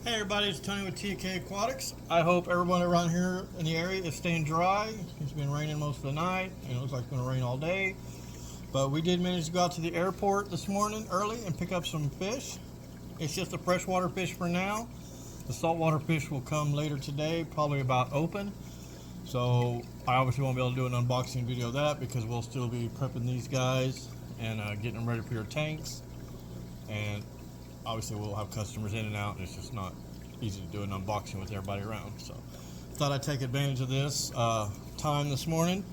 Hey everybody, it's Tony with TK Aquatics. I hope everyone around here in the area is staying dry. It's been raining most of the night, and it looks like it's going to rain all day. But we did manage to go out to the airport this morning early and pick up some fish. It's just the freshwater fish for now. The saltwater fish will come later today, probably about open. So I obviously won't be able to do an unboxing video of that because we'll still be prepping these guys and getting them ready for your tanks. And obviously we'll have customers in and out, and it's just not easy to do an unboxing with everybody around. So thought I'd take advantage of this time this morning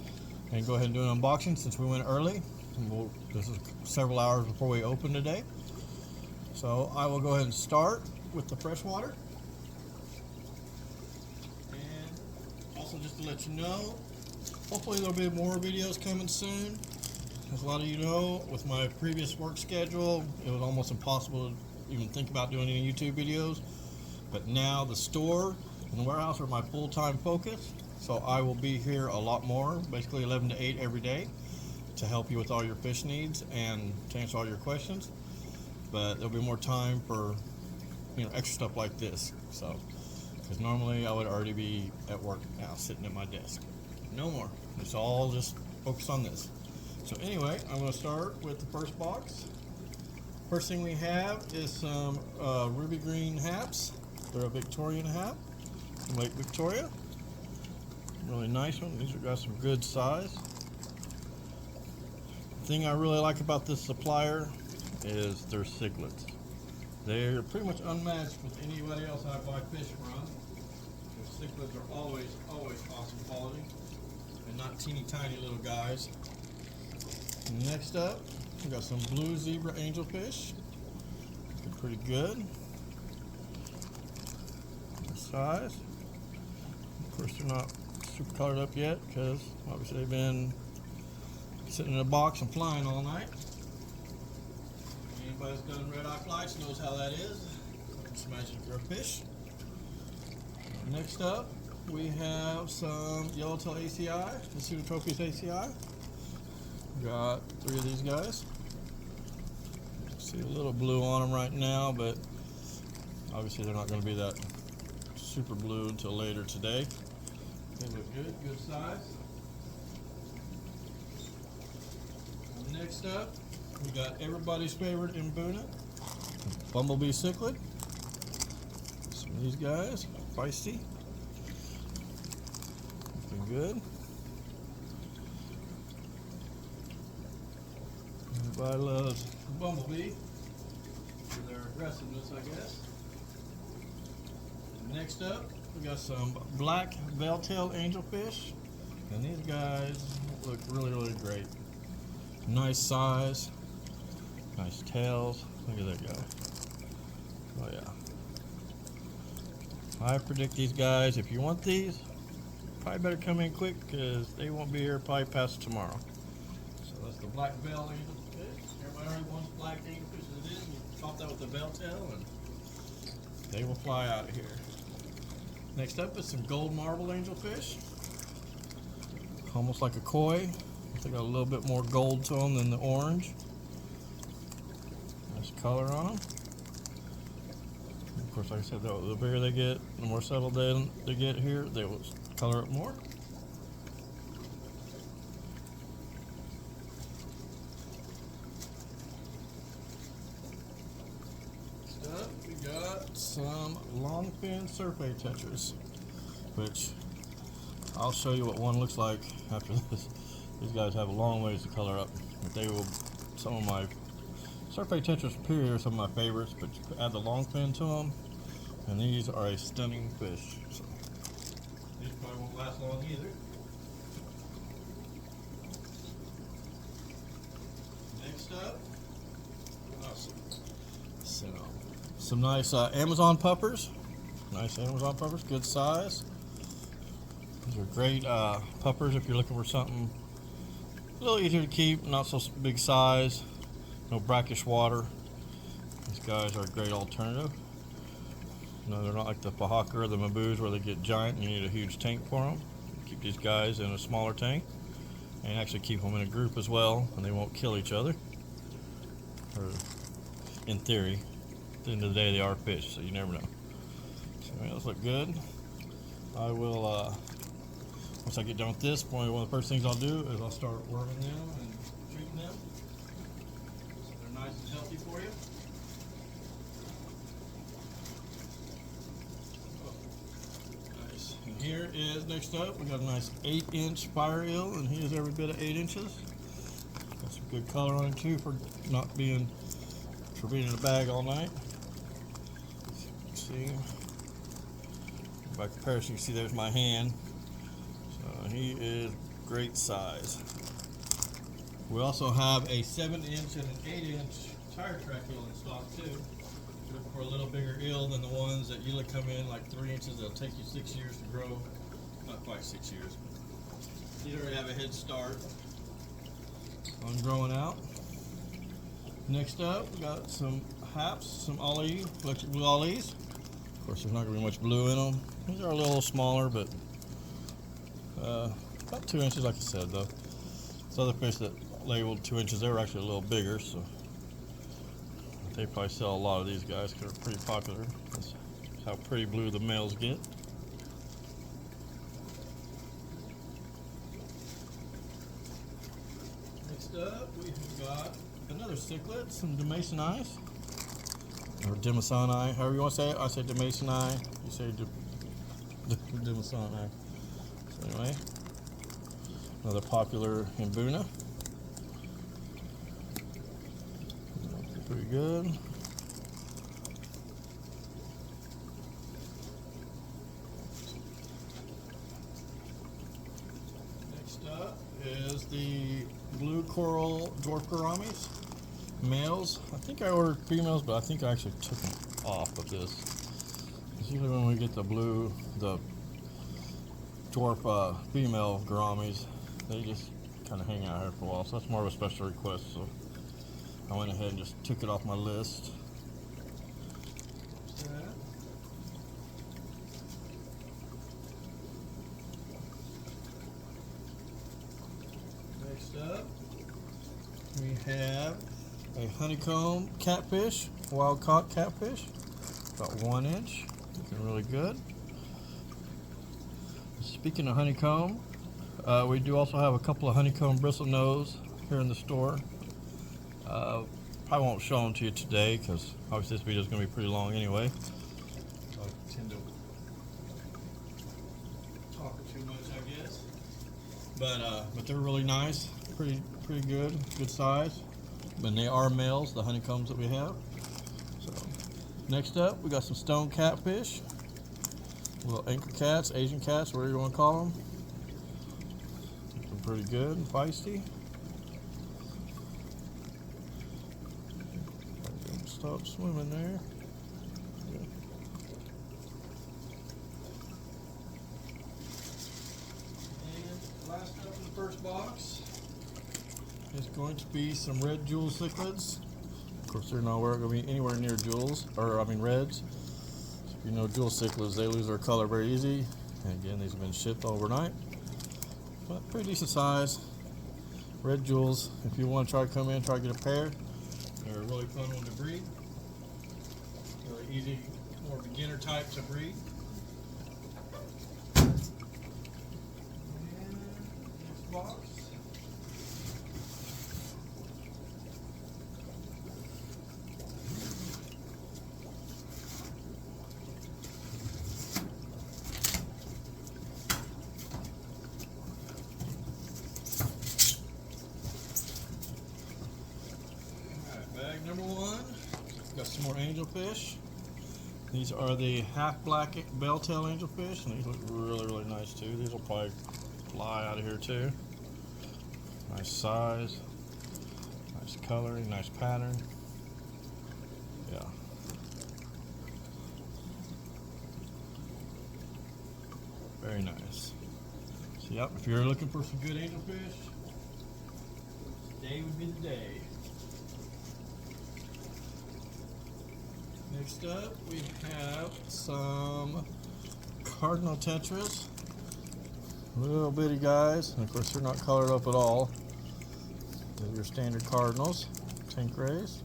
and go ahead and do an unboxing since we went early. And this is several hours before we open today. So I will go ahead and start with the freshwater. And also just to let you know, hopefully there'll be more videos coming soon. As a lot of you know, with my previous work schedule, it was almost impossible to even think about doing any YouTube videos. But now the store and the warehouse are my full-time focus, so I will be here a lot more, basically 11 to 8 every day, to help you with all your fish needs and to answer all your questions. But there'll be more time for extra stuff like this. So, because normally I would already be at work now, sitting at my desk. No more. It's all just focused on this. So anyway, I'm going to start with the first box. First thing we have is some ruby green haps. They're a Victorian hap from Lake Victoria. Really nice one. These have got some good size. The thing I really like about this supplier is their cichlids. They're pretty much unmatched with anybody else I buy fish from. Their cichlids are always awesome quality and not teeny tiny little guys. Next up, we got some blue zebra angelfish. Looking pretty good. Good size. Of course, they're not super colored up yet because obviously they've been sitting in a box and flying all night. Anybody that's done red eye flights knows how that is. Just imagine if you're a fish. Next up, we have some yellowtail ACI, the Pseudotropes ACI. Got 3 of these guys. See a little blue on them right now, but obviously they're not going to be that super blue until later today. They look good size. Next up, we got everybody's favorite Mbuna, bumblebee cichlid. Some of these guys, feisty. Looking good. Everybody loves bumblebee for their aggressiveness, I guess. Next up, we got some black bell-tailed angelfish, and these guys look really great. Nice size, nice tails. Look at that guy. Oh yeah. I predict these guys, if you want these, probably better come in quick because they won't be here probably past tomorrow. So that's the black bell angelfish. Everybody already wants black angelfish as it is. You top that with the bell tail and they will fly out of here. Next up is some gold marble angelfish. Almost like a koi. They got a little bit more gold to them than the orange. Nice color on them. Of course, like I said, the bigger they get, the more settled they get here, they will color up more. We got some long fin surfei tetras, which I'll show you what one looks like after this. These guys have a long ways to color up, but they will. Some of my surfei tetras superior are some of my favorites, but you add the long fin to them, and these are a stunning fish. So these probably won't last long either. Next up, some nice Amazon puppers. Nice Amazon puppers, good size. These are great puppers if you're looking for something a little easier to keep, not so big size, no brackish water. These guys are a great alternative. No, they're not like the Pahaka or the Maboos where they get giant and you need a huge tank for them. Keep these guys in a smaller tank and actually keep them in a group as well, and they won't kill each other. Or in theory. At the end of the day, they are fish, so you never know. So those look good. I will, once I get done with this, probably one of the first things I'll do is I'll start worming them and treating them so they're nice and healthy for you. Nice. And here is, next up, we got a nice 8-inch fire eel, and he is every bit of 8 inches. Got some good color on him too for being in a bag all night. See, by comparison, you can see there's my hand. So he is great size. We also have a 7-inch and an 8-inch tire track eel in stock too. Looking for a little bigger eel than the ones that usually come in like 3 inches. They'll take you 6 years to grow. Not quite 6 years. These already have a head start on growing out. Next up, we got some haps, some ollie, electric blue ollies. Of course, there's not going to be much blue in them. These are a little smaller, but about 2 inches, like I said, though. This other fish that labeled 2 inches, they were actually a little bigger, so they probably sell a lot of these guys because they're pretty popular. That's how pretty blue the males get. Next up, we've got another cichlid, some Demasoni, or Demasoni, however you want to say it. I say Demasoni, you say Demasoni. So anyway, another popular Mbuna. Pretty good. Next up is the blue coral dwarf gouramis. Males. I think I ordered females, but I think I actually took them off of this. It's usually when we get the dwarf female gouramis, they just kind of hang out here for a while. So that's more of a special request. So I went ahead and just took it off my list. Next up, we have a honeycomb catfish, wild caught catfish, about 1 inch, looking really good. Speaking of honeycomb, we do also have a couple of honeycomb bristlenose here in the store. Probably won't show them to you today because obviously this video is going to be pretty long anyway. So I tend to talk too much, I guess. But they're really nice, pretty good size. And they are males, the honeycombs that we have. So next up, we got some stone catfish, little anchor cats, Asian cats, whatever you want to call them. Looking pretty good and feisty. Stop swimming there. And last up in the first box is going to be some red jewel cichlids. Of course, they're nowhere going to be anywhere near jewels, or I mean reds. So if you know jewel cichlids, they lose their color very easy. And again, these have been shipped overnight, but pretty decent size. Red jewels. If you want to try to come in, try to get a pair. They're a really fun one to breed. Really easy, more beginner type to breed. And next box. Bag number 1, got some more angelfish. These are the half black belltail angelfish, and these look really nice too. These will probably fly out of here too. Nice size, nice coloring, nice pattern. Yeah. Very nice. So yep, if you're looking for some good angelfish, today would be the day. Next up, we have some cardinal tetras, little bitty guys, and of course they're not colored up at all. They're your standard cardinals, tank rays.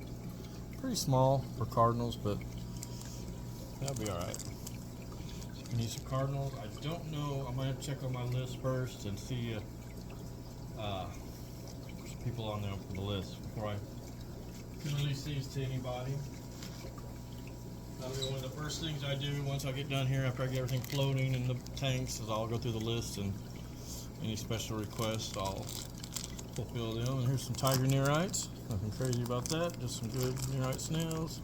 Pretty small for cardinals, but that'll be all right. We need some cardinals. I don't know. I might have to check on my list first and see if there's people on there for the list before I can release these to anybody. That'll be one of the first things I do once I get done here after I get everything floating in the tanks, is I'll go through the list and any special requests I'll fulfill them. And here's some tiger neorites. Nothing crazy about that, just some good neorite snails.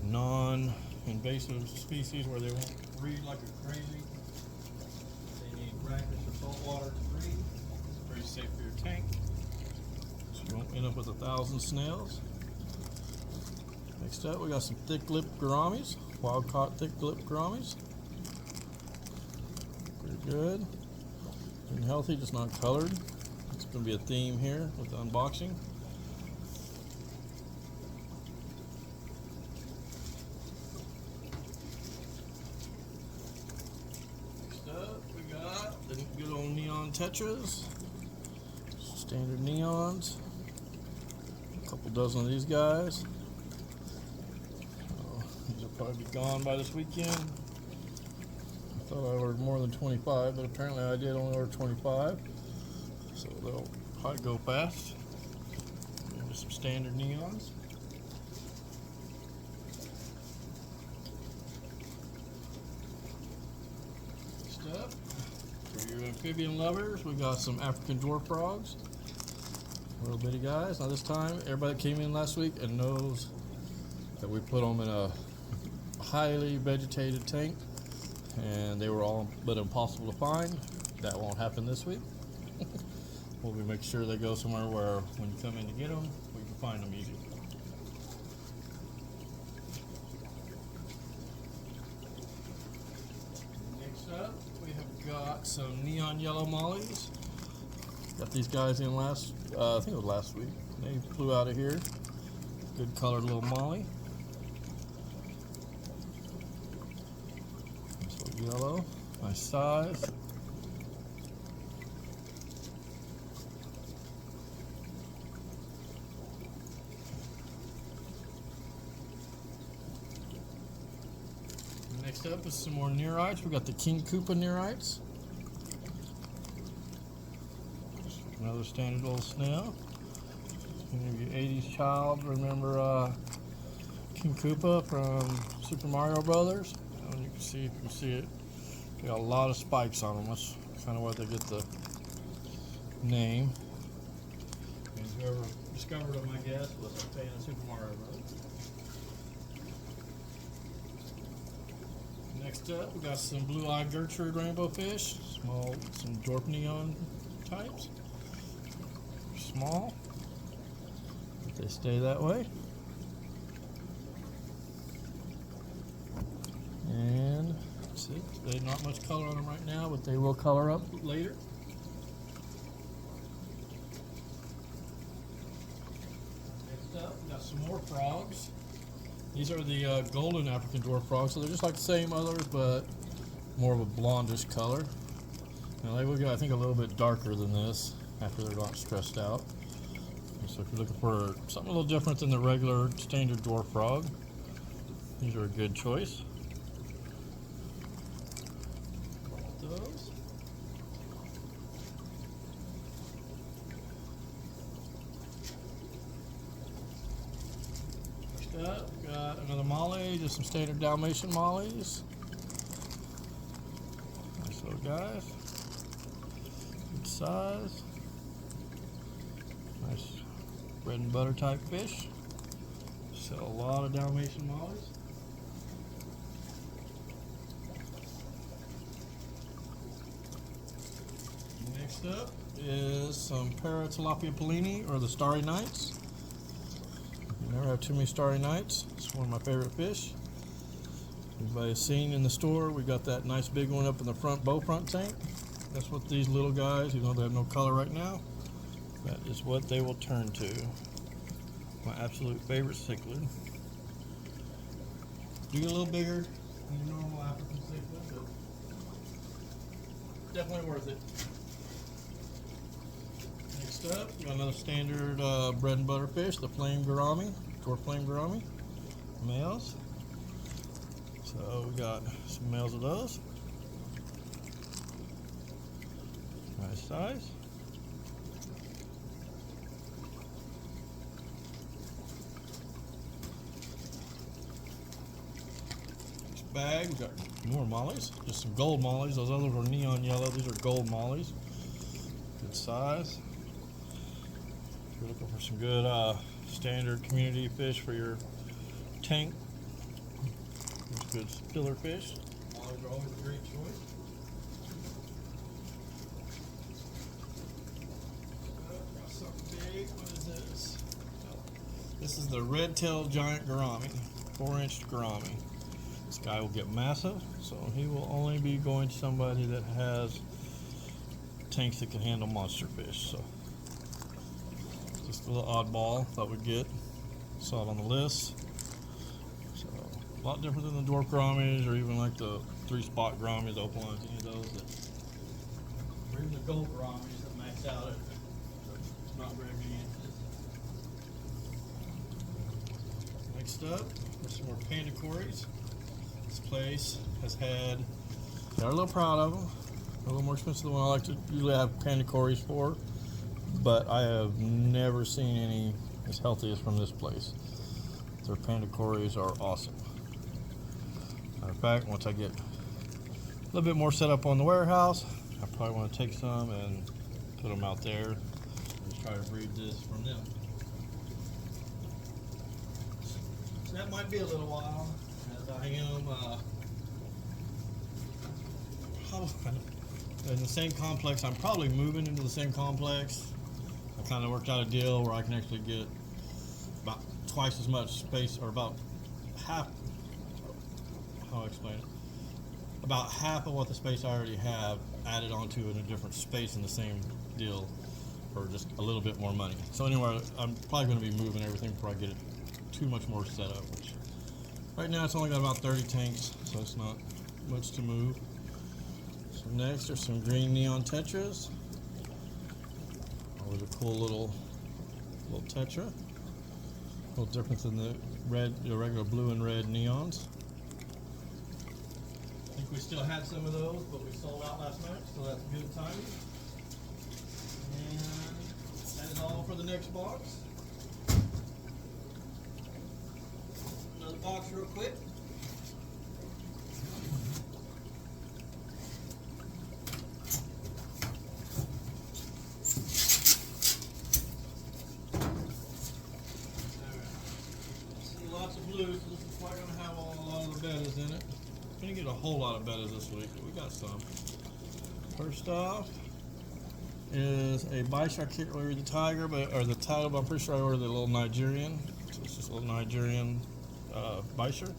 Non-invasive species where they won't breed like a crazy. They need brackish or salt water to breed. It's very safe for your tank, so you won't end up with 1,000 snails. Next up, we got some thick-lipped gouramis, wild-caught thick-lipped gouramis. Pretty good and healthy, just not colored. It's going to be a theme here with the unboxing. Next up, we got the good old neon tetras, standard neons. A couple dozen of these guys. These will probably be gone by this weekend. I thought I ordered more than 25, but apparently I did only order 25. So they'll probably go fast. And just some standard neons. Next up, for your amphibian lovers, we got some African dwarf frogs. Little bitty guys. Now this time, everybody that came in last week and knows that we put them in a highly vegetated tank, and they were all but impossible to find. That won't happen this week. We'll make sure they go somewhere where when you come in to get them, we can find them easy. Next up, we have got some neon yellow mollies. Got these guys in I think it was last week. They flew out of here. Good colored little molly. Yellow, nice size. Next up is some more neorites. We got the King Koopa neorites. Another standard little snail. Any of you 80s child remember King Koopa from Super Mario Brothers? And you can see, if you can see it, they got a lot of spikes on them. That's kind of where they get the name. And whoever discovered them, I guess, was a fan of Super Mario Bros. Next up, we got some blue-eyed Gertrude rainbow fish. Some dwarf neon types. Small, but they stay that way. And that's it. There's not much color on them right now, but they will color up later. Next up, we got some more frogs. These are the golden African dwarf frogs, so they're just like the same others, but more of a blondish color. Now they will get, I think, a little bit darker than this after they're not stressed out. So if you're looking for something a little different than the regular standard dwarf frog, these are a good choice. Those. Next up, we got another molly, just some standard Dalmatian mollies. Nice little guys. Good size. Nice bread and butter type fish. Sell a lot of Dalmatian mollies. Next up is some Para Tilapia Polini, or the Starry Nights. You never have too many Starry Nights. It's one of my favorite fish. Everybody's seen in the store, we got that nice big one up in the front bow front tank. That's what these little guys, even though they have no color right now, that is what they will turn to. My absolute favorite cichlid. Do get a little bigger than your normal African cichlid, but definitely worth it. Next up, we got another standard bread and butter fish, the flame gourami, dwarf flame gourami, males. So we got some males of those. Nice size. Next bag, we got more mollies. Just some gold mollies. Those others were neon yellow. These are gold mollies. Good size. If you're looking for some good standard community fish for your tank, there's good filler fish. Mollies are always a great choice. Got something big. What is this? This is the red-tailed giant gourami, 4-inch gourami. This guy will get massive, so he will only be going to somebody that has tanks that can handle monster fish. So just a little oddball that we get. Saw it on the list. So a lot different than the dwarf gouramis, or even like the 3-spot gouramis, open lines, any of those that, or even the gold gouramis that max out at not very many inches. Next up, there's some more panda cories. This place has had, they're a little proud of them. A little more expensive than what I like to usually have panda cories for, but I have never seen any as healthy as from this place. Their panda cories are awesome. Matter of fact, once I get a little bit more set up on the warehouse, I probably want to take some and put them out there and try to breed this from them. So that might be a little while, as I am in the same complex. I'm probably moving into the same complex. I kind of worked out a deal where I can actually get about twice as much space, or about half, how do I explain it? About half of what the space I already have added onto in a different space in the same deal for just a little bit more money. So anyway, I'm probably going to be moving everything before I get it too much more set up, which right now it's only got about 30 tanks, so it's not much to move. So next are some green neon tetras. Always a cool little tetra. A little different than the regular blue and red neons. I think we still had some of those, but we sold out last night, so that's good timing. And that is all for the next box. Another box real quick. Lots of blues. This is probably going to have a lot of the bettas in it. Going to get a whole lot of bettas this week, but we got some. First off is a Baisha. I can't really read the tiger, or the title, but I'm pretty sure I ordered the little Nigerian. So it's just a little Nigerian Baisha.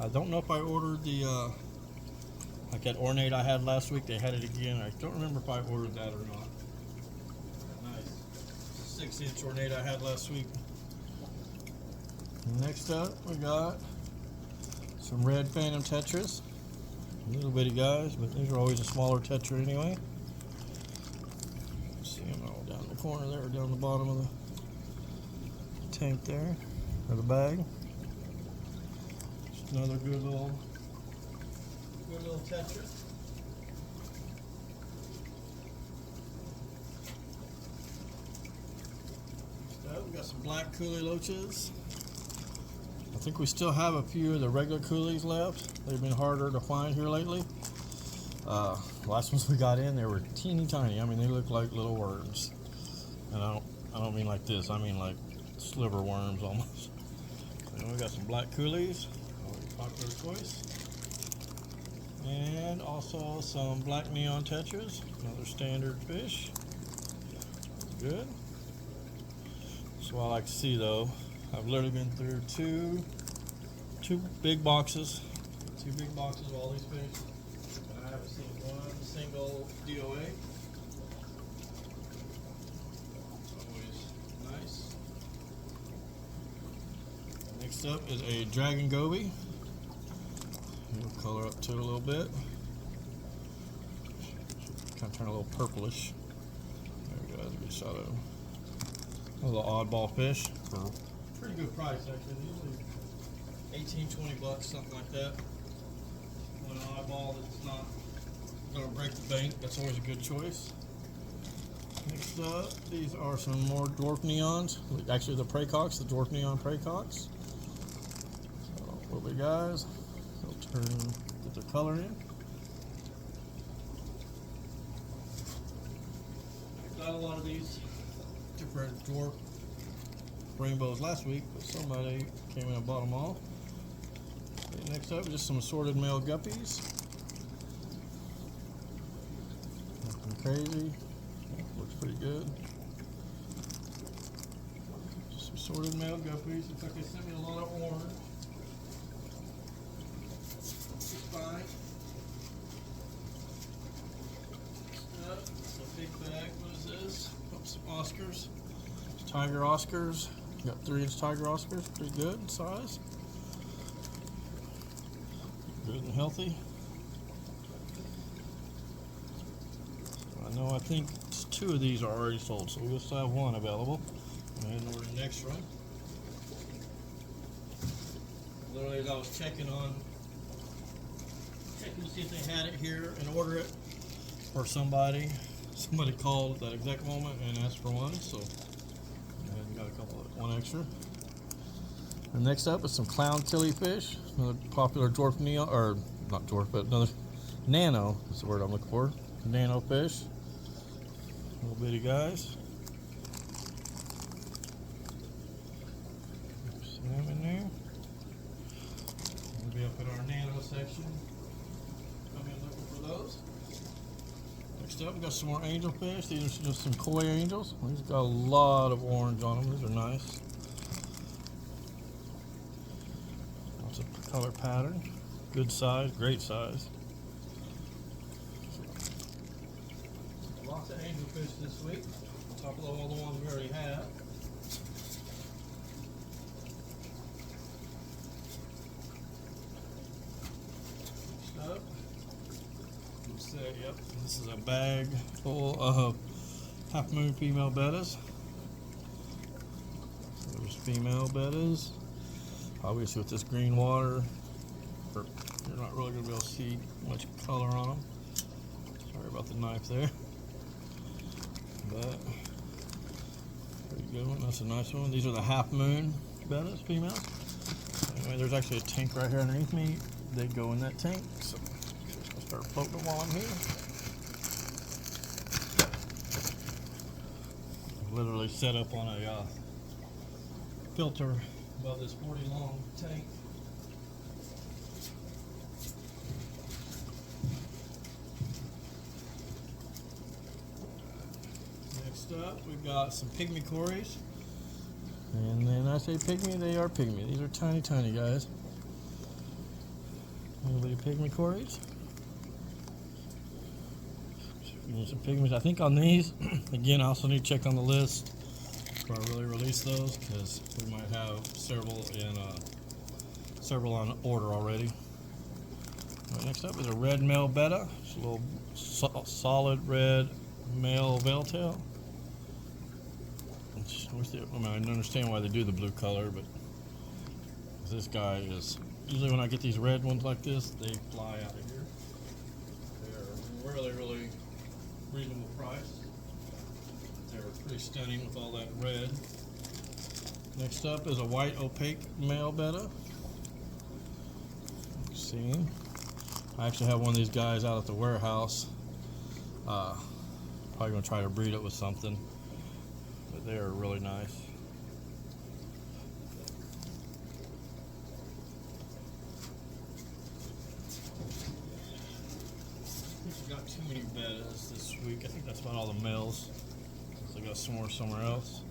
I don't know if I ordered the like that ornate I had last week. They had it again. I don't remember if I ordered that or not. Nice. It's a 6-inch ornate I had last week. Next up, we got some red phantom tetras. Little bitty guys, but these are always a smaller tetra anyway. See them all down the corner there, or down the bottom of the tank there, or the bag. Just another good little tetra. Next up, we got some black coolie loaches. I think we still have a few of the regular coolies left. They've been harder to find here lately. Last ones we got in, they were teeny tiny. I mean, they look like little worms. And I don't mean like this. I mean like sliver worms almost. And we got some black coolies, popular choice. And also some black neon tetras, another standard fish. Good. That's what I like to see though. I've literally been through two big boxes of all these fish, and I haven't seen one single DOA. Always nice. Next up is a dragon goby. We'll color up to it a little bit. Kind of turn a little purplish. There we go, that's a good shot of him. A little oddball fish for pretty good price actually. Usually 18, 20 bucks, something like that. An eyeball that's not going to break the bank, that's always a good choice. Next up, these are some more dwarf neons. Actually, the Pracox, the dwarf neon Pracox. So, little big guys. They'll get their color in. Got a lot of these different dwarf rainbows last week, but somebody came in and bought them all. Okay, next up, just some assorted male guppies. Nothing crazy. Looks pretty good. Just some assorted male guppies. Looks like they sent me a lot of orange. It's fine. Next up, it's a big bag. What is this? Oh, some Oscars. Tiger Oscars. Got 3-inch Tiger Oscars. Pretty good in size. Good and healthy. I think 2 of these are already sold, so we'll still have 1 available. And order the next run. Literally, as I was checking to see if they had it here and order it for somebody called at that exact moment and asked for 1, so I got a couple of 1 extra. And next up is some clown killifish, another popular dwarf neon, or not dwarf, but another nano is the word I'm looking for. Nano fish. Little bitty guys. Some in there. We'll be up in our nano section. Come in looking for those. Next up, we got some more angelfish. These are just some koi angels. These got a lot of orange on them. These are nice. Lots of color pattern. Good size, great size. Lots of angelfish this week, on top of all the ones we already have. Next up, let's say, yep, this is a bag full of half moon female bettas. So there's female bettas. Obviously, with this green water, you're not really going to be able to see much color on them. Sorry about the knife there. But pretty good one. That's a nice one. These are the half moon bettas, females. Anyway, there's actually a tank right here underneath me. They go in that tank. So I'll start floating them while I'm here. Literally set up on a filter above this 40 long tank. Up, we've got some pygmy cories, and then I say pygmy, they are pygmy. These are tiny guys. Little bitty pygmy cories. Some pygmies. I think on these, again, I also need to check on the list before I really release those, because we might have several on order already. Right, next up is a red male betta. It's a little solid red male veil tail. I understand why they do the blue color, but this guy is, usually when I get these red ones like this, they fly out of here. They're really reasonable price. They're pretty stunning with all that red. Next up is a white opaque male betta. See, I actually have one of these guys out at the warehouse. Probably gonna try to breed it with something. They are really nice. We've got too many bettas this week. I think that's about all the males. So I got some more somewhere else.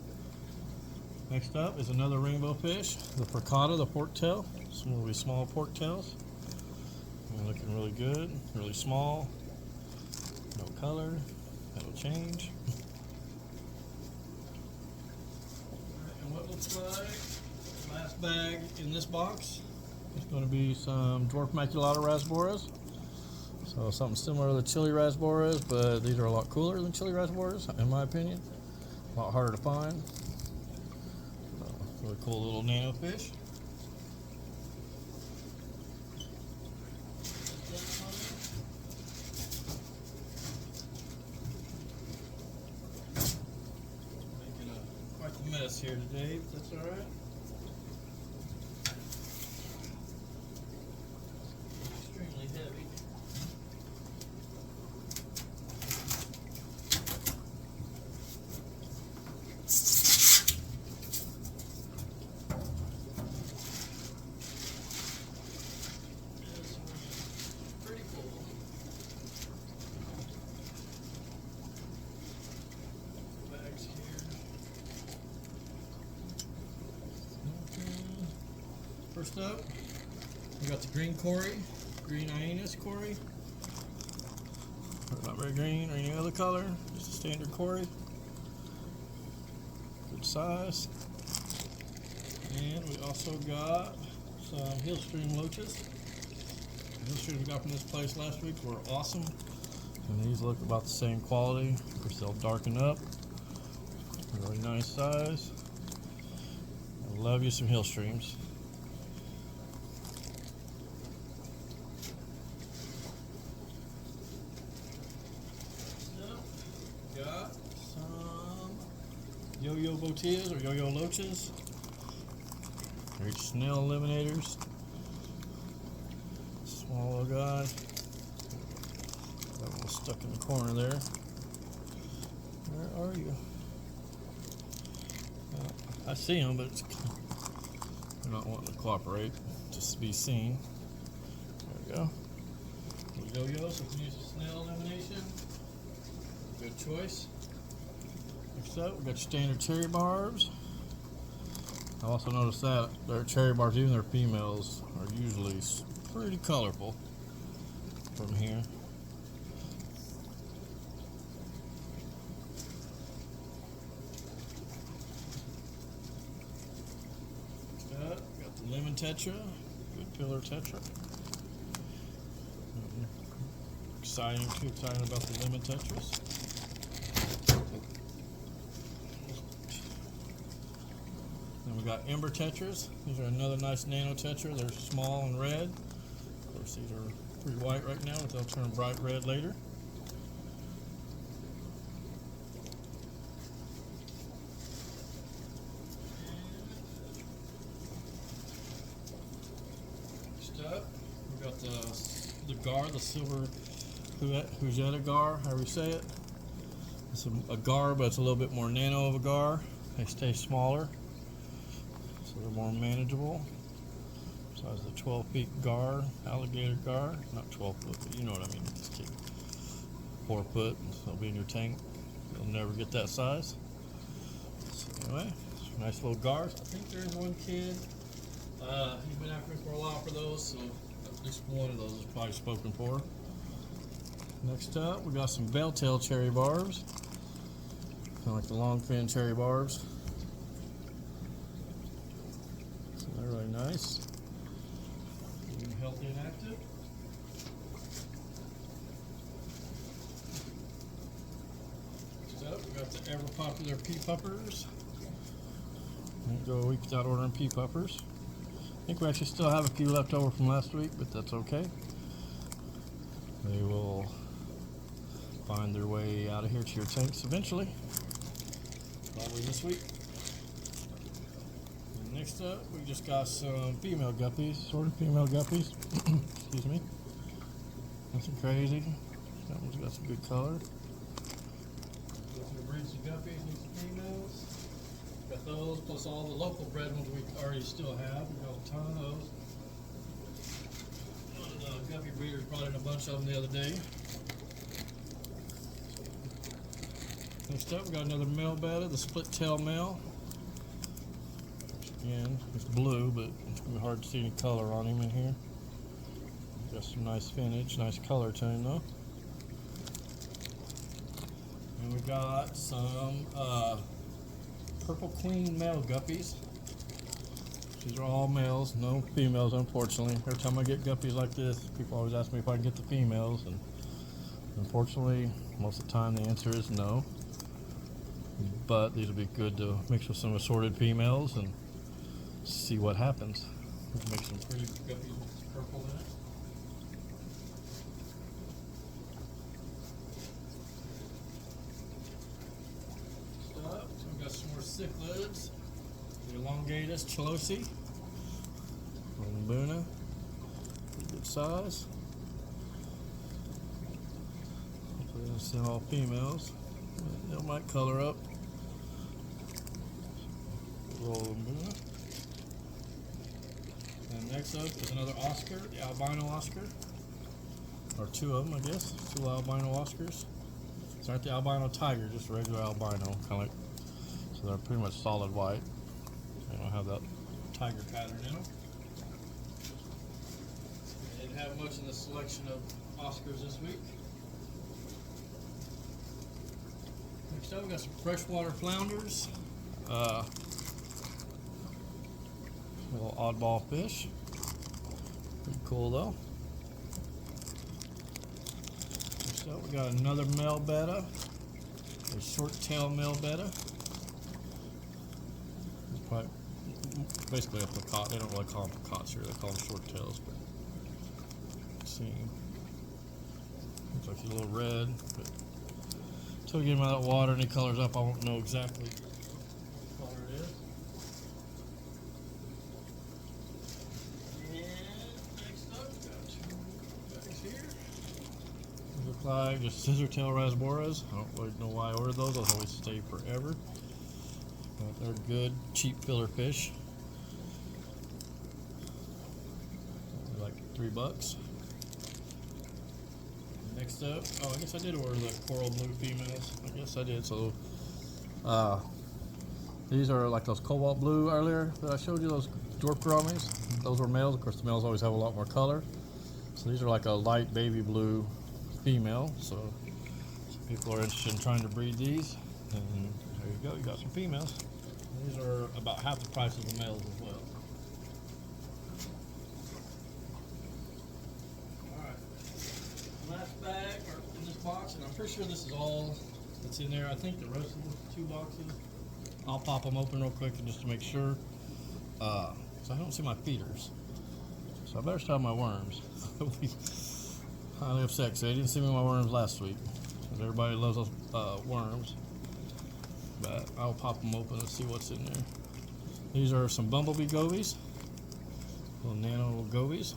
Next up is another rainbow fish, the Percata, the forktail. Some really small forktails. They're looking really good, really small. No color. That'll change. Like last bag in this box is going to be some dwarf maculata rasboras. So something similar to the chili rasboras, but these are a lot cooler than chili rasboras, in my opinion. A lot harder to find. Really cool little nano fish. here today, but that's all right. Extremely heavy. Pretty full. Bags here. First up, we got the green Cory, green Hyannis Cory. Not very green or any other color, just a standard Cory. Good size. And we also got some Hillstream loaches. The Hillstreams we got from this place last week were awesome. And these look about the same quality. Of course, they'll darken up. Really nice size. I love you some Hillstreams. Got some yo-yo botillas or yo-yo loaches. They're snail eliminators. Small little guy. That one was stuck in the corner there. Where are you? I see them, but they're not wanting to cooperate. Just to be seen. There we go. Yo-yos, if you use a snail elimination. Good choice. Next up, we got your standard cherry barbs. I also noticed that their cherry barbs, even their females, are usually pretty colorful from here. Next up, we got the lemon tetra, good pillar tetra. Too excited about the lemon tetras. Then we got Ember Tetras. These are another nice nano tetra. They're small and red. Of course, these are pretty white right now, but they'll turn bright red later. Next up, we got the gar, the silver Hujeta gar, however you say it. It's a gar, but it's a little bit more nano of a gar. They stay smaller, so they're more manageable. Size of the 12-feet gar, alligator gar. Not 12 foot, but you know what I mean. Just keep 4 foot, so they'll be in your tank. You'll never get that size. So anyway, nice little gars. I think there's one kid. He's been after me for a while for those, so at least one of those is probably spoken for. Next up, we got some bell-tail cherry barbs. Kind of like the long fin cherry barbs. So they're really nice. Keep them healthy and active. Next up, we got the ever popular pea puppers. Won't go a week without ordering pea puppers. I think we actually still have a few left over from last week, but that's okay. They will find their way out of here to your tanks eventually. Probably this week. And next up, we just got some female guppies, sort of female guppies. Excuse me. Nothing crazy. That one's got some good color. Looking to breed some guppies and some females. Got those, plus all the local bred ones we already still have. We got a ton of those. One of the guppy breeders brought in a bunch of them the other day. Next up, we got another male betta, the split tail male. Again, it's blue, but it's gonna be hard to see any color on him in here. Got some nice vintage, nice color to him though. And we got some purple queen male guppies. These are all males, no females, unfortunately. Every time I get guppies like this, people always ask me if I can get the females, and unfortunately, most of the time the answer is no. But these will be good to mix with some assorted females and see what happens. We can make some pretty guppies with purple in it. So we got some more cichlids. elongatus chelosi, Lambuna, good size. Hopefully this is all females. They might color up. Little Lambuna. And next up is another Oscar, the albino Oscar. Or two of them, I guess. Two albino Oscars. These aren't the albino tiger, just regular albino, kind of like. So they're pretty much solid white. They don't have that tiger pattern in them. They didn't have much in the selection of Oscars this week. Next up, we got some freshwater flounders. Little oddball fish. Pretty cool though. Next up, we got another male betta. A short tail male betta. It's probably basically a peacock. They don't really call them peacocks here. They call them short tails. But see, looks like he's a little red. But until we get him out of that water and he colors up, I won't know exactly what color it is. Look like just scissor-tail rasboras. I don't really know why I ordered those. Those always stay forever. But they're good, cheap filler fish. They're like $3. Next up, oh, I guess I did order the coral blue females. I guess I did. So, these are like those cobalt blue earlier that I showed you. Those dwarf gouramis. Those were males. Of course, the males always have a lot more color. So these are like a light baby blue female, so people are interested in trying to breed these, and there you go, you got some females. These are about half the price of the males as well. Alright, last bag in this box, and I'm pretty sure this is all that's in there. I think the rest of the 2 boxes, I'll pop them open real quick just to make sure, so I don't see my feeders, so I better start my worms. Highly upset because they didn't see me my worms last week. Because everybody loves those worms. But I'll pop them open and see what's in there. These are some bumblebee gobies. Little nano gobies.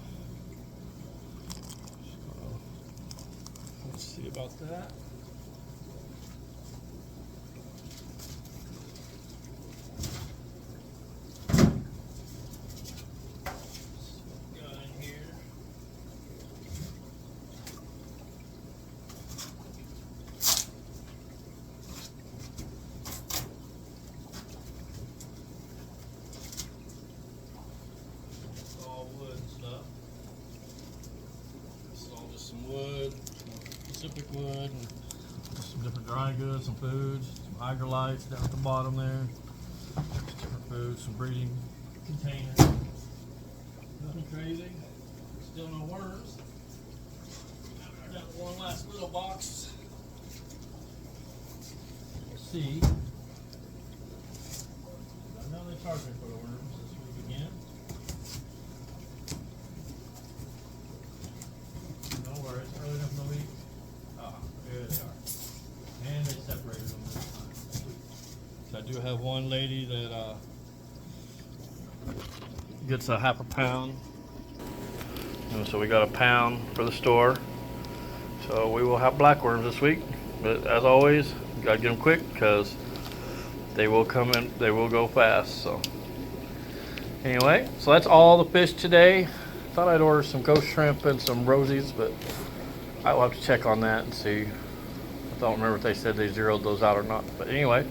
So, let's see about that. Wood, Pacific wood, and some different dry goods, some foods, some hygrolites down at the bottom there, just different foods, some breeding containers. Nothing crazy. Still no worms. I've got one last little box. We'll see. I know they charged me for the worms this week again. Early enough in the week. Ah, there they are. And they separated them this time. So I do have one lady that gets a half a pound. And so we got a pound for the store. So we will have blackworms this week. But as always, you gotta get them quick because they will come in, they will go fast. So anyway, so that's all the fish today. Thought I'd order some ghost shrimp and some rosies, but I will have to check on that and see. I don't remember if they said they zeroed those out or not. But anyway,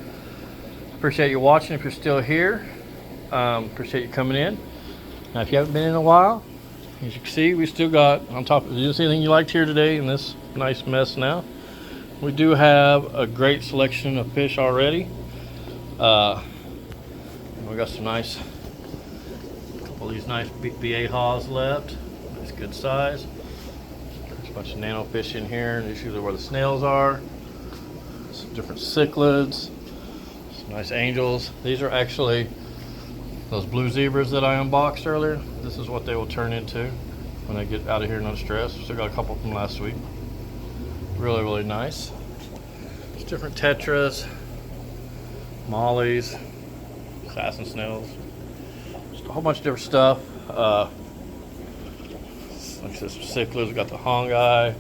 appreciate you watching if you're still here. Appreciate you coming in. Now, if you haven't been in a while, as you can see, we still got on top. Did you see anything you liked here today in this nice mess now? We do have a great selection of fish already. We got some nice, couple of these nice BA haws left. Nice good size. There's a bunch of nano fish in here, and this is usually where the snails are. Some different cichlids, some nice angels. These are actually those blue zebras that I unboxed earlier. This is what they will turn into when they get out of here and unstressed. Still got a couple from last week. Really, really nice. There's different tetras, mollies, assassin snails, whole bunch of different stuff. Like I said, some cichlids. We got the hongai.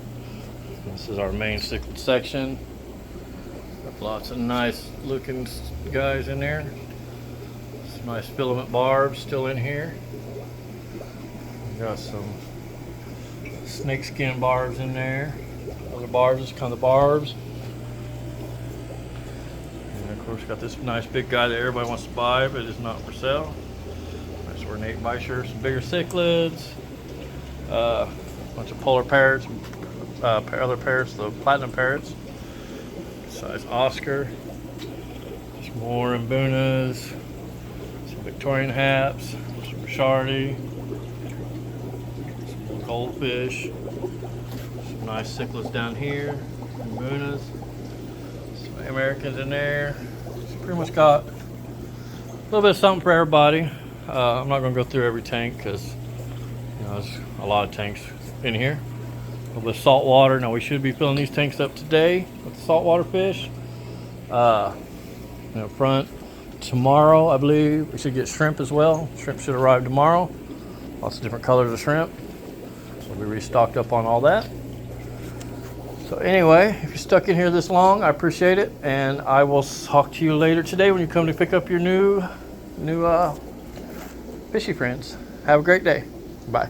This is our main cichlid section. Got lots of nice looking guys in there. Some nice filament barbs still in here. We got some snakeskin barbs in there. Other barbs, just kind of barbs. And of course, got this nice big guy that everybody wants to buy, but it's not for sale. Nice ornate bichir, some bigger cichlids, a bunch of polar parrots, other parrots, the platinum parrots, size Oscar, some more Mbunas, some Victorian haps, some Shardy, some more goldfish, some nice cichlids down here, Mbunas, some Americans in there. So pretty much got a little bit of something for everybody. I'm not going to go through every tank because there's a lot of tanks in here. A little bit of salt water. Now we should be filling these tanks up today with the saltwater fish. Front tomorrow, I believe we should get shrimp as well. Shrimp should arrive tomorrow. Lots of different colors of shrimp. So we restocked up on all that. So anyway, if you're stuck in here this long, I appreciate it, and I will talk to you later today when you come to pick up your new fishy friends. Have a great day. Bye.